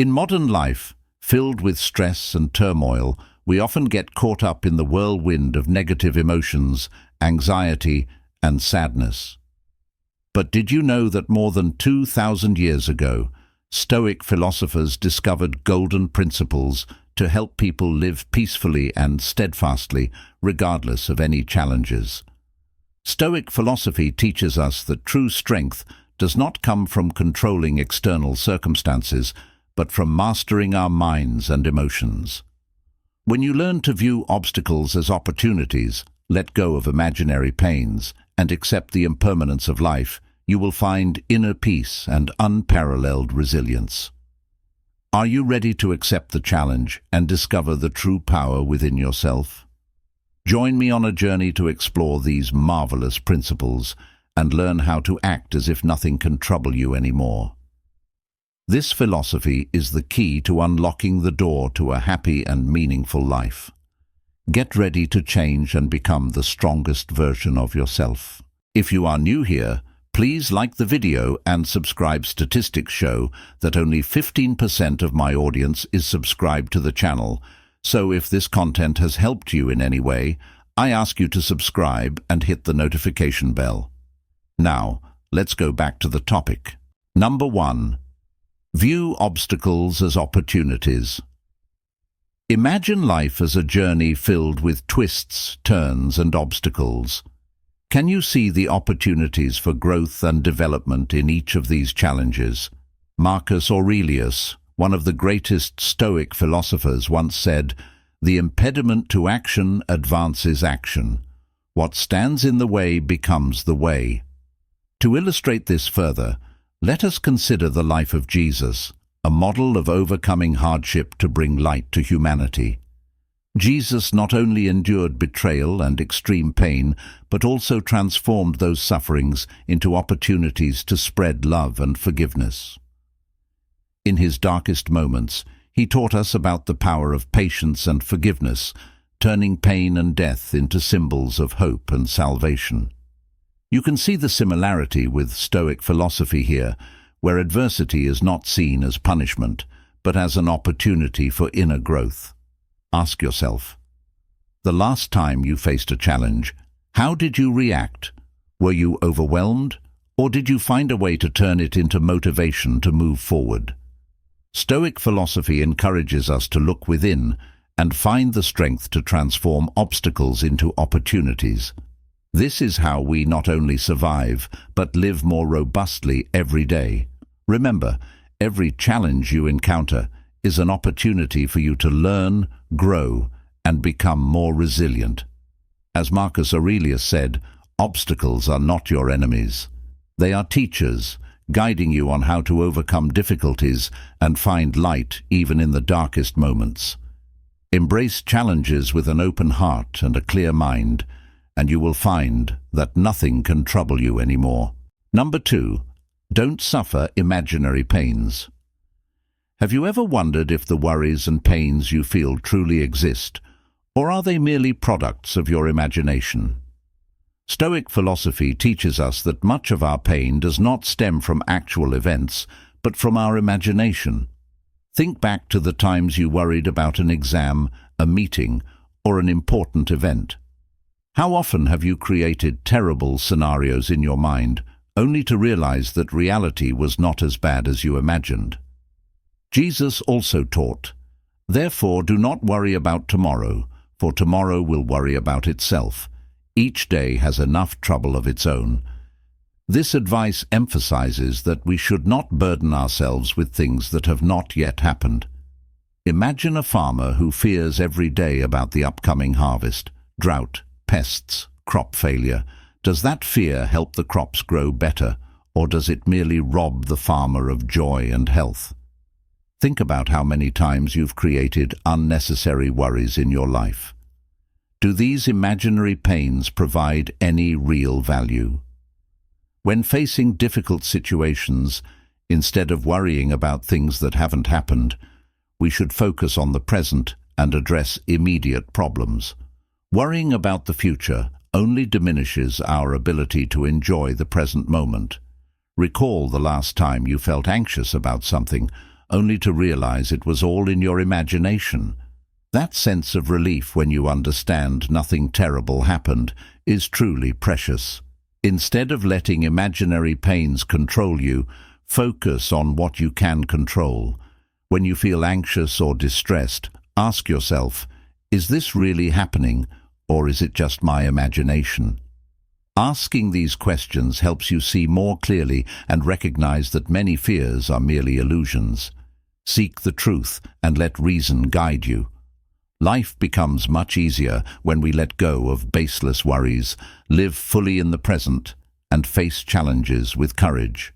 In modern life, filled with stress and turmoil, we often get caught up in the whirlwind of negative emotions, anxiety, and sadness. But did you know that more than 2,000 years ago, Stoic philosophers discovered golden principles to help people live peacefully and steadfastly, regardless of any challenges? Stoic philosophy teaches us that true strength does not come from controlling external circumstances, but from mastering our minds and emotions. When you learn to view obstacles as opportunities, let go of imaginary pains, and accept the impermanence of life, you will find inner peace and unparalleled resilience. Are you ready to accept the challenge and discover the true power within yourself? Join me on a journey to explore these marvelous principles and learn how to act as if nothing can trouble you anymore. This philosophy is the key to unlocking the door to a happy and meaningful life. Get ready to change and become the strongest version of yourself. If you are new here, please like the video and subscribe. Statistics show that only 15% of my audience is subscribed to the channel, so if this content has helped you in any way, I ask you to subscribe and hit the notification bell. Now, let's go back to the topic. Number 1. View obstacles as opportunities. Imagine life as a journey filled with twists, turns, and obstacles. Can you see the opportunities for growth and development in each of these challenges? Marcus Aurelius, one of the greatest Stoic philosophers, once said, "The impediment to action advances action. What stands in the way becomes the way." To illustrate this further, let us consider the life of Jesus, a model of overcoming hardship to bring light to humanity. Jesus not only endured betrayal and extreme pain, but also transformed those sufferings into opportunities to spread love and forgiveness. In his darkest moments, he taught us about the power of patience and forgiveness, turning pain and death into symbols of hope and salvation. You can see the similarity with Stoic philosophy here, where adversity is not seen as punishment, but as an opportunity for inner growth. Ask yourself, the last time you faced a challenge, how did you react? Were you overwhelmed, or did you find a way to turn it into motivation to move forward? Stoic philosophy encourages us to look within and find the strength to transform obstacles into opportunities. This is how we not only survive, but live more robustly every day. Remember, every challenge you encounter is an opportunity for you to learn, grow, and become more resilient. As Marcus Aurelius said, obstacles are not your enemies. They are teachers, guiding you on how to overcome difficulties and find light even in the darkest moments. Embrace challenges with an open heart and a clear mind, and you will find that nothing can trouble you anymore. Number 2. Don't suffer imaginary pains. Have you ever wondered if the worries and pains you feel truly exist, or are they merely products of your imagination? Stoic philosophy teaches us that much of our pain does not stem from actual events, but from our imagination. Think back to the times you worried about an exam, a meeting, or an important event. How often have you created terrible scenarios in your mind, only to realize that reality was not as bad as you imagined? Jesus also taught, "Therefore do not worry about tomorrow, for tomorrow will worry about itself. Each day has enough trouble of its own." This advice emphasizes that we should not burden ourselves with things that have not yet happened. Imagine a farmer who fears every day about the upcoming harvest, drought, pests, crop failure. Does that fear help the crops grow better, or does it merely rob the farmer of joy and health? Think about how many times you've created unnecessary worries in your life. Do these imaginary pains provide any real value? When facing difficult situations, instead of worrying about things that haven't happened, we should focus on the present and address immediate problems. Worrying about the future only diminishes our ability to enjoy the present moment. Recall the last time you felt anxious about something, only to realize it was all in your imagination. That sense of relief when you understand nothing terrible happened is truly precious. Instead of letting imaginary pains control you, focus on what you can control. When you feel anxious or distressed, ask yourself, is this really happening, or is it just my imagination? Asking these questions helps you see more clearly and recognize that many fears are merely illusions. Seek the truth and let reason guide you. Life becomes much easier when we let go of baseless worries, live fully in the present, and face challenges with courage.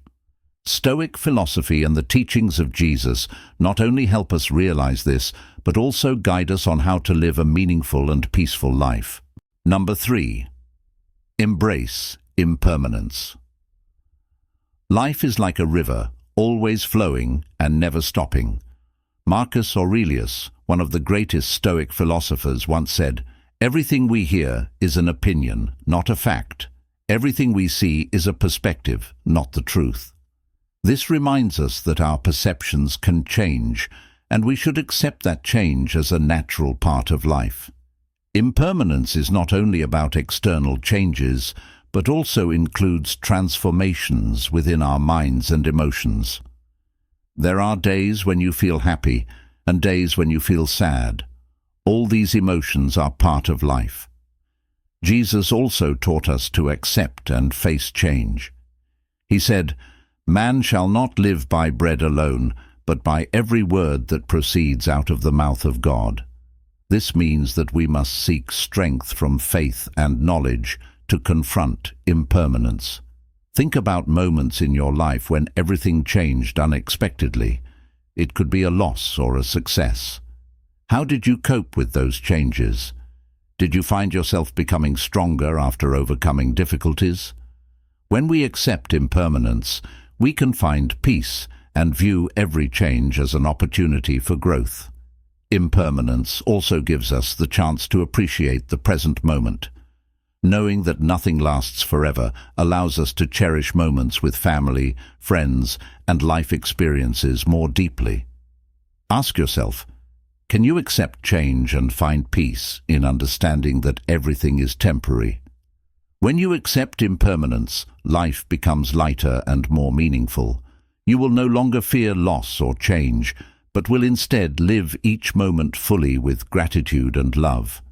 Stoic philosophy and the teachings of Jesus not only help us realize this, but also guide us on how to live a meaningful and peaceful life. Number 3. Embrace impermanence. Life is like a river, always flowing and never stopping. Marcus Aurelius, one of the greatest Stoic philosophers, once said, "Everything we hear is an opinion, not a fact. Everything we see is a perspective, not the truth." This reminds us that our perceptions can change, and we should accept that change as a natural part of life. Impermanence is not only about external changes, but also includes transformations within our minds and emotions. There are days when you feel happy and days when you feel sad. All these emotions are part of life. Jesus also taught us to accept and face change. He said, "Man shall not live by bread alone, but by every word that proceeds out of the mouth of God." This means that we must seek strength from faith and knowledge to confront impermanence. Think about moments in your life when everything changed unexpectedly. It could be a loss or a success. How did you cope with those changes? Did you find yourself becoming stronger after overcoming difficulties? When we accept impermanence, we can find peace and view every change as an opportunity for growth. Impermanence also gives us the chance to appreciate the present moment. Knowing that nothing lasts forever allows us to cherish moments with family, friends, and life experiences more deeply. Ask yourself, can you accept change and find peace in understanding that everything is temporary? When you accept impermanence, life becomes lighter and more meaningful. You will no longer fear loss or change, but will instead live each moment fully with gratitude and love.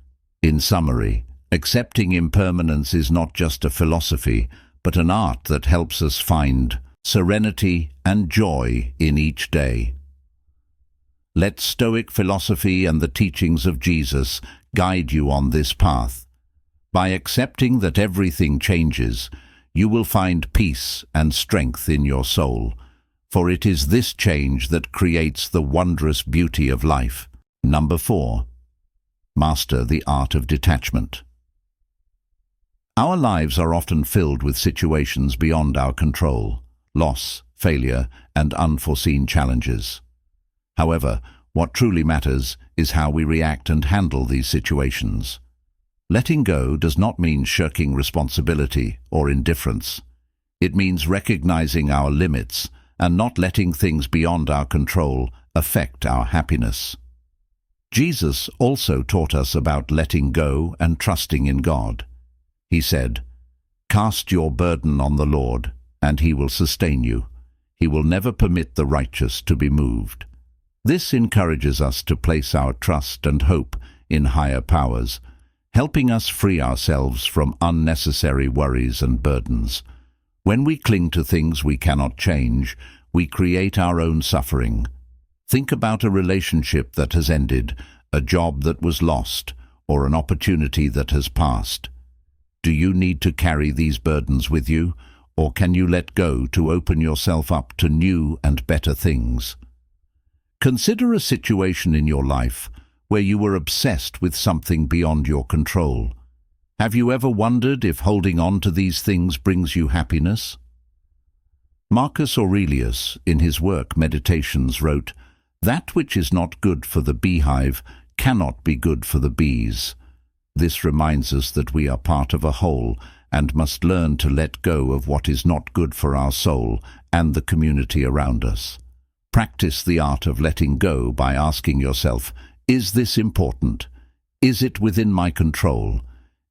In summary, accepting impermanence is not just a philosophy, but an art that helps us find serenity and joy in each day. Let Stoic philosophy and the teachings of Jesus guide you on this path. By accepting that everything changes, you will find peace and strength in your soul, for it is this change that creates the wondrous beauty of life. Number 4. Master the art of detachment. Our lives are often filled with situations beyond our control, loss, failure, and unforeseen challenges. However, what truly matters is how we react and handle these situations. Letting go does not mean shirking responsibility or indifference. It means recognizing our limits and not letting things beyond our control affect our happiness. Jesus also taught us about letting go and trusting in God. He said, "Cast your burden on the Lord, and He will sustain you. He will never permit the righteous to be moved." This encourages us to place our trust and hope in higher powers, helping us free ourselves from unnecessary worries and burdens. When we cling to things we cannot change, we create our own suffering. Think about a relationship that has ended, a job that was lost, or an opportunity that has passed. Do you need to carry these burdens with you, or can you let go to open yourself up to new and better things? Consider a situation in your life where you were obsessed with something beyond your control. Have you ever wondered if holding on to these things brings you happiness? Marcus Aurelius, in his work Meditations, wrote, "That which is not good for the beehive cannot be good for the bees." This reminds us that we are part of a whole and must learn to let go of what is not good for our soul and the community around us. Practice the art of letting go by asking yourself, is this important? Is it within my control?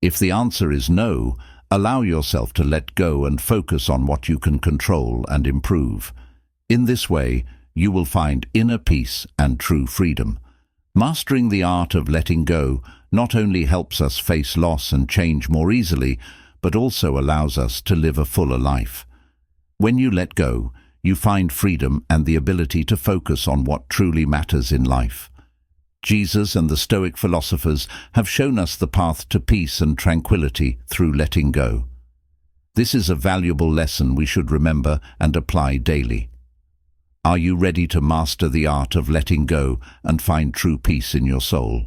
If the answer is no, allow yourself to let go and focus on what you can control and improve. In this way, you will find inner peace and true freedom. Mastering the art of letting go not only helps us face loss and change more easily, but also allows us to live a fuller life. When you let go, you find freedom and the ability to focus on what truly matters in life. Jesus and the Stoic philosophers have shown us the path to peace and tranquility through letting go. This is a valuable lesson we should remember and apply daily. Are you ready to master the art of letting go and find true peace in your soul?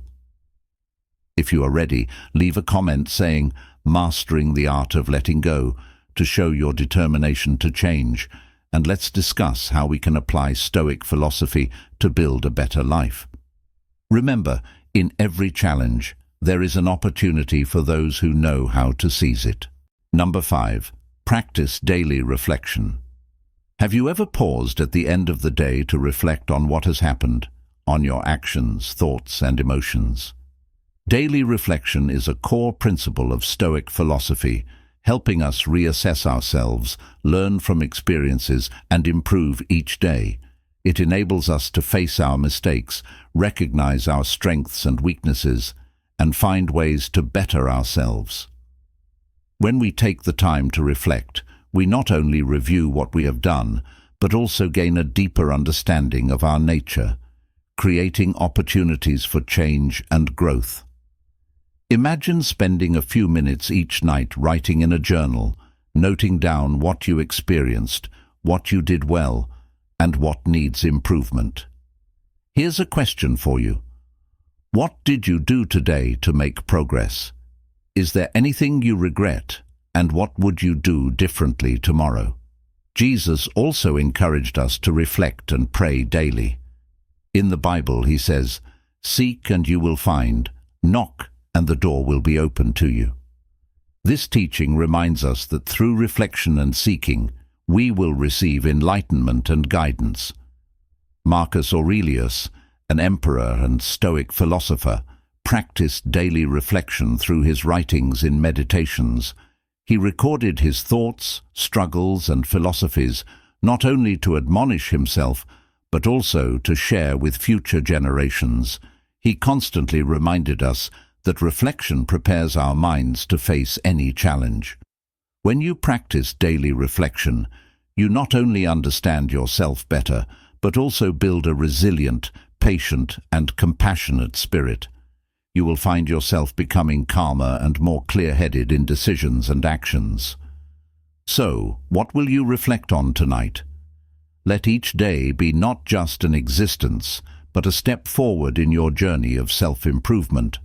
If you are ready, leave a comment saying, "Mastering the art of letting go," to show your determination to change, and let's discuss how we can apply Stoic philosophy to build a better life. Remember, in every challenge, there is an opportunity for those who know how to seize it. Number 5. Practice daily reflection. Have you ever paused at the end of the day to reflect on what has happened, on your actions, thoughts, and emotions? Daily reflection is a core principle of Stoic philosophy, helping us reassess ourselves, learn from experiences, and improve each day. It enables us to face our mistakes, recognize our strengths and weaknesses, and find ways to better ourselves. When we take the time to reflect, we not only review what we have done, but also gain a deeper understanding of our nature, creating opportunities for change and growth. Imagine spending a few minutes each night writing in a journal, noting down what you experienced, what you did well, and what needs improvement. Here's a question for you. What did you do today to make progress? Is there anything you regret, and what would you do differently tomorrow? Jesus also encouraged us to reflect and pray daily. In the Bible, he says, "Seek and you will find, knock and the door will be open to you." This teaching reminds us that through reflection and seeking, we will receive enlightenment and guidance. Marcus Aurelius, an emperor and Stoic philosopher, practiced daily reflection through his writings in Meditations. He recorded his thoughts, struggles, and philosophies not only to admonish himself, but also to share with future generations. He constantly reminded us that reflection prepares our minds to face any challenge. When you practice daily reflection, you not only understand yourself better, but also build a resilient, patient, and compassionate spirit. You will find yourself becoming calmer and more clear-headed in decisions and actions. So, what will you reflect on tonight? Let each day be not just an existence, but a step forward in your journey of self-improvement.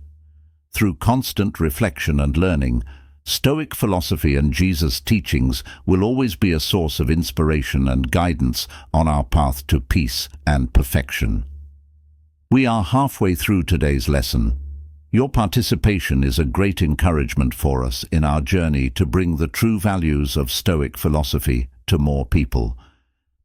Through constant reflection and learning, Stoic philosophy and Jesus' teachings will always be a source of inspiration and guidance on our path to peace and perfection. We are halfway through today's lesson. Your participation is a great encouragement for us in our journey to bring the true values of Stoic philosophy to more people.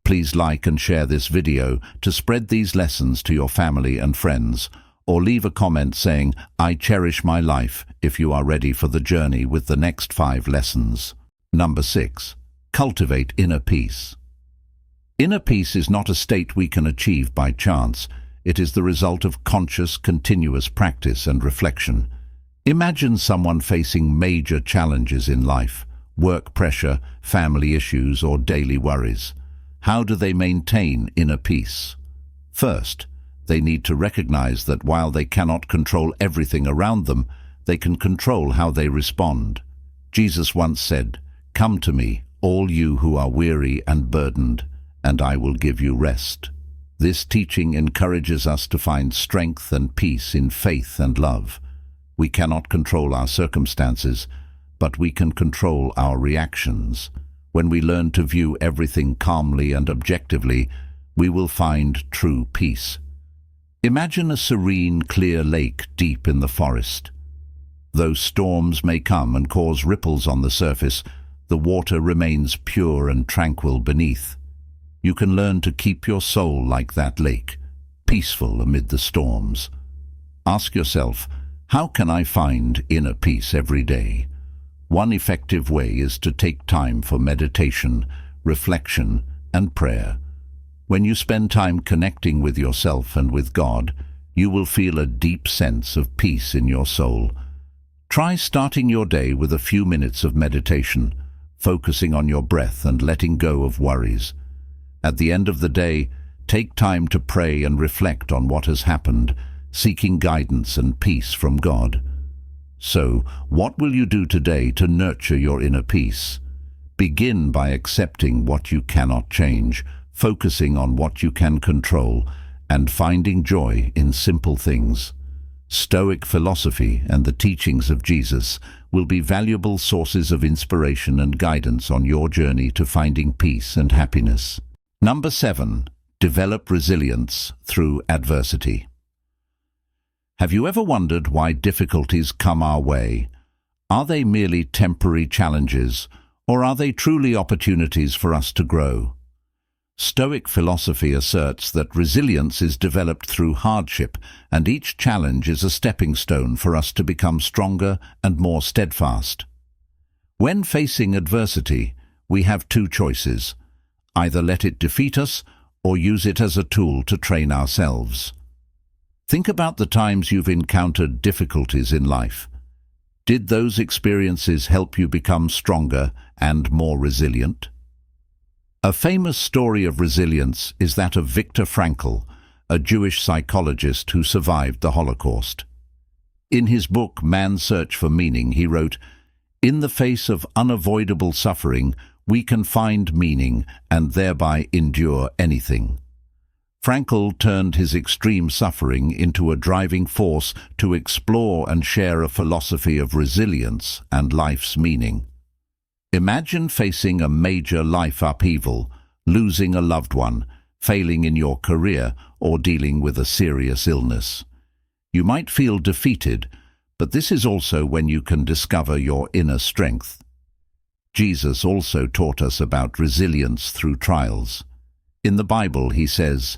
Please like and share this video to spread these lessons to your family and friends, or leave a comment saying, "I cherish my life," if you are ready for the journey with the next 5 lessons. Number 6. Cultivate inner peace. Inner peace is not a state we can achieve by chance. It is the result of conscious, continuous practice and reflection. Imagine someone facing major challenges in life, work pressure, family issues, or daily worries. How do they maintain inner peace? First, they need to recognize that while they cannot control everything around them, they can control how they respond. Jesus once said, "Come to me, all you who are weary and burdened, and I will give you rest." This teaching encourages us to find strength and peace in faith and love. We cannot control our circumstances, but we can control our reactions. When we learn to view everything calmly and objectively, we will find true peace. Imagine a serene, clear lake deep in the forest. Though storms may come and cause ripples on the surface, the water remains pure and tranquil beneath. you can learn to keep your soul like that lake, peaceful amid the storms. Ask yourself, how can I find inner peace every day? One effective way is to take time for meditation, reflection, and prayer. When you spend time connecting with yourself and with God, you will feel a deep sense of peace in your soul. Try starting your day with a few minutes of meditation, focusing on your breath and letting go of worries. At the end of the day, take time to pray and reflect on what has happened, seeking guidance and peace from God. So, what will you do today to nurture your inner peace? Begin by accepting what you cannot change, focusing on what you can control, and finding joy in simple things. Stoic philosophy and the teachings of Jesus will be valuable sources of inspiration and guidance on your journey to finding peace and happiness. Number 7. Develop resilience through adversity. Have you ever wondered why difficulties come our way? Are they merely temporary challenges, or are they truly opportunities for us to grow? Stoic philosophy asserts that resilience is developed through hardship, and each challenge is a stepping stone for us to become stronger and more steadfast. When facing adversity, we have two choices: either let it defeat us or use it as a tool to train ourselves. Think about the times you've encountered difficulties in life. Did those experiences help you become stronger and more resilient? A famous story of resilience is that of Viktor Frankl, a Jewish psychologist who survived the Holocaust. In his book Man's Search for Meaning, he wrote, "In the face of unavoidable suffering, we can find meaning and thereby endure anything." Frankl turned his extreme suffering into a driving force to explore and share a philosophy of resilience and life's meaning. Imagine facing a major life upheaval, losing a loved one, failing in your career, or dealing with a serious illness. You might feel defeated, but this is also when you can discover your inner strength. Jesus also taught us about resilience through trials. In the Bible, he says,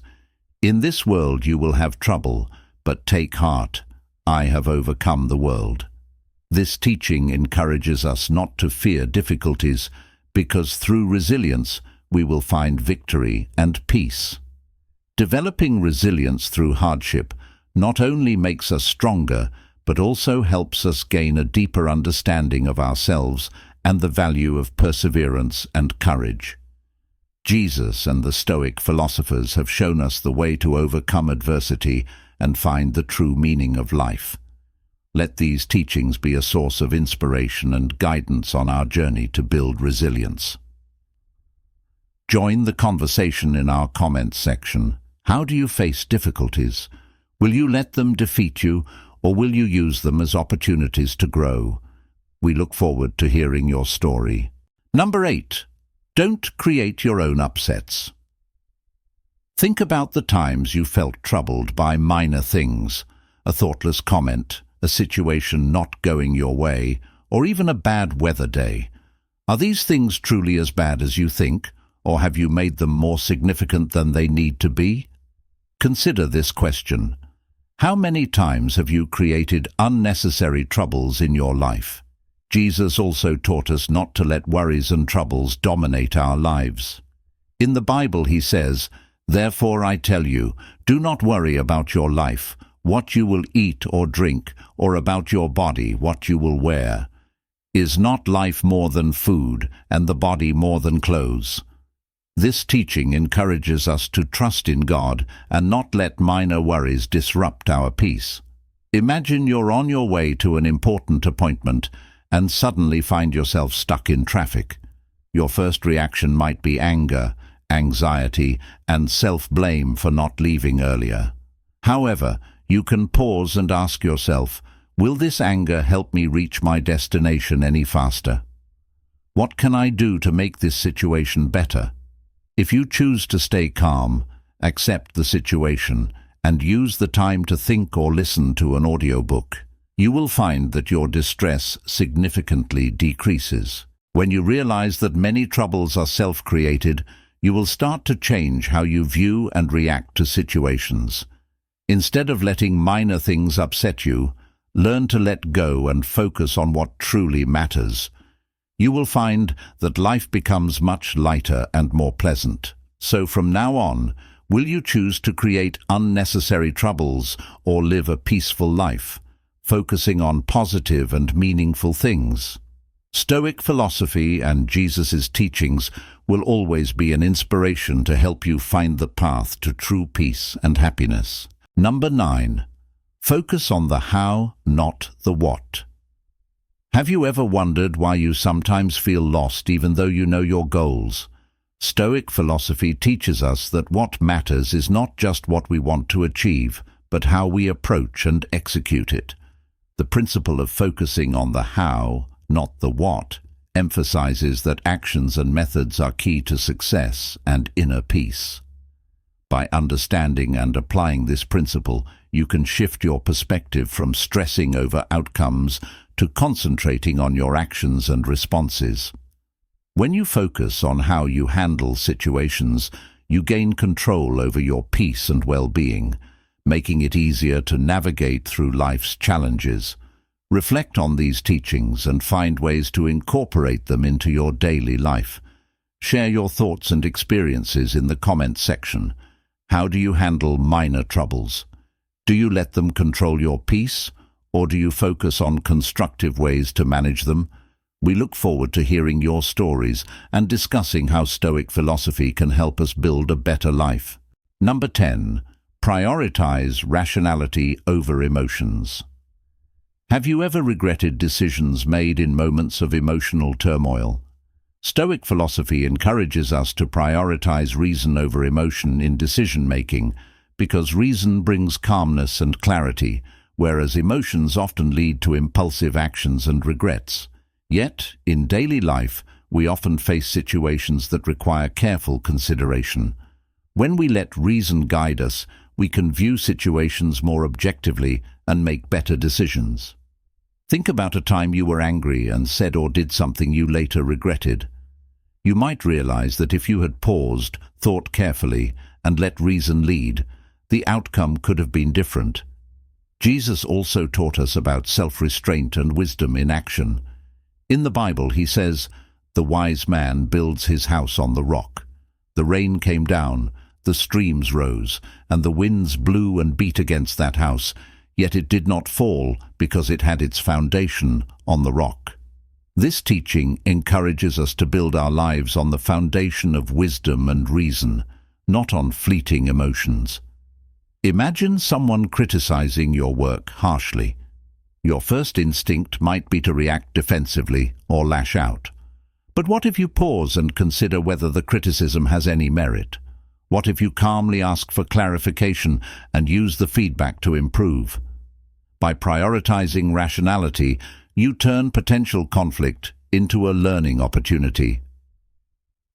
"In this world you will have trouble, but take heart, I have overcome the world." This teaching encourages us not to fear difficulties, because through resilience we will find victory and peace. Developing resilience through hardship not only makes us stronger, but also helps us gain a deeper understanding of ourselves and the value of perseverance and courage. Jesus and the Stoic philosophers have shown us the way to overcome adversity and find the true meaning of life. Let these teachings be a source of inspiration and guidance on our journey to build resilience. Join the conversation in our comments section. How do you face difficulties? Will you let them defeat you, or will you use them as opportunities to grow? We look forward to hearing your story. Number 8. Don't create your own upsets. Think about the times you felt troubled by minor things, a thoughtless comment, a situation not going your way, or even a bad weather day. Are these things truly as bad as you think, or have you made them more significant than they need to be? Consider this question. How many times have you created unnecessary troubles in your life? Jesus also taught us not to let worries and troubles dominate our lives. In the Bible he says, "Therefore I tell you, do not worry about your life, what you will eat or drink, or about your body, what you will wear. Is not life more than food, and the body more than clothes?" This teaching encourages us to trust in God and not let minor worries disrupt our peace. Imagine you're on your way to an important appointment and suddenly find yourself stuck in traffic. Your first reaction might be anger, anxiety, and self-blame for not leaving earlier. However, you can pause and ask yourself, will this anger help me reach my destination any faster? What can I do to make this situation better? If you choose to stay calm, accept the situation, and use the time to think or listen to an audiobook, you will find that your distress significantly decreases. When you realize that many troubles are self-created, You will start to change how you view and react to situations. Instead of letting minor things upset you, learn to let go and focus on what truly matters. You will find that life becomes much lighter and more pleasant. So from now on, will you choose to create unnecessary troubles or live a peaceful life, focusing on positive and meaningful things? Stoic philosophy and Jesus' teachings will always be an inspiration to help you find the path to true peace and happiness. Number 9. Focus on the how, not the what. Have you ever wondered why you sometimes feel lost even though you know your goals? Stoic philosophy teaches us that what matters is not just what we want to achieve, but how we approach and execute it. The principle of focusing on the how, not the what, emphasizes that actions and methods are key to success and inner peace. By understanding and applying this principle, you can shift your perspective from stressing over outcomes to concentrating on your actions and responses. When you focus on how you handle situations, you gain control over your peace and well-being, making it easier to navigate through life's challenges. Reflect on these teachings and find ways to incorporate them into your daily life. Share your thoughts and experiences in the comments section. How do you handle minor troubles? Do you let them control your peace, or do you focus on constructive ways to manage them? We look forward to hearing your stories and discussing how Stoic philosophy can help us build a better life. Number 10. Prioritize rationality over emotions. Have you ever regretted decisions made in moments of emotional turmoil? Stoic philosophy encourages us to prioritize reason over emotion in decision-making, because reason brings calmness and clarity, whereas emotions often lead to impulsive actions and regrets. Yet, in daily life, we often face situations that require careful consideration. When we let reason guide us, we can view situations more objectively and make better decisions. Think about a time you were angry and said or did something you later regretted. You might realize that if you had paused, thought carefully, and let reason lead, the outcome could have been different. Jesus also taught us about self-restraint and wisdom in action. In the Bible, he says, "The wise man builds his house on the rock. The rain came down, the streams rose, and the winds blew and beat against that house, yet it did not fall because it had its foundation on the rock." This teaching encourages us to build our lives on the foundation of wisdom and reason, not on fleeting emotions. Imagine someone criticizing your work harshly. Your first instinct might be to react defensively or lash out. But what if you pause and consider whether the criticism has any merit? What if you calmly ask for clarification and use the feedback to improve? By prioritizing rationality, you turn potential conflict into a learning opportunity.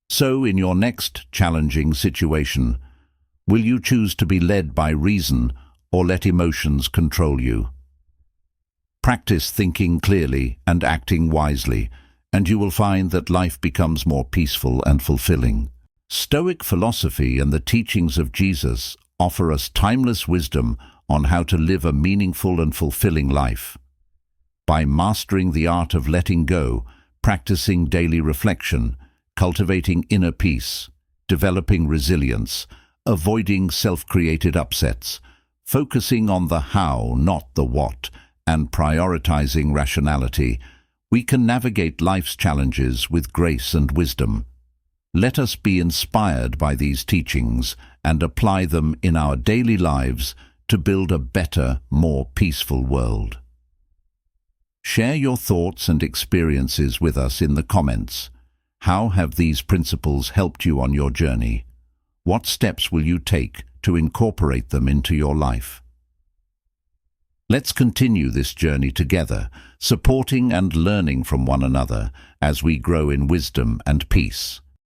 So, in your next challenging situation, will you choose to be led by reason or let emotions control you? Practice thinking clearly and acting wisely, and you will find that life becomes more peaceful and fulfilling. Stoic philosophy and the teachings of Jesus offer us timeless wisdom on how to live a meaningful and fulfilling life. By mastering the art of letting go, practicing daily reflection, cultivating inner peace, developing resilience, avoiding self-created upsets, focusing on the how, not the what, and prioritizing rationality, we can navigate life's challenges with grace and wisdom. Let us be inspired by these teachings and apply them in our daily lives to build a better, more peaceful world. Share your thoughts and experiences with us in the comments. How have these principles helped you on your journey? What steps will you take to incorporate them into your life? Let's continue this journey together, supporting and learning from one another as we grow in wisdom and peace.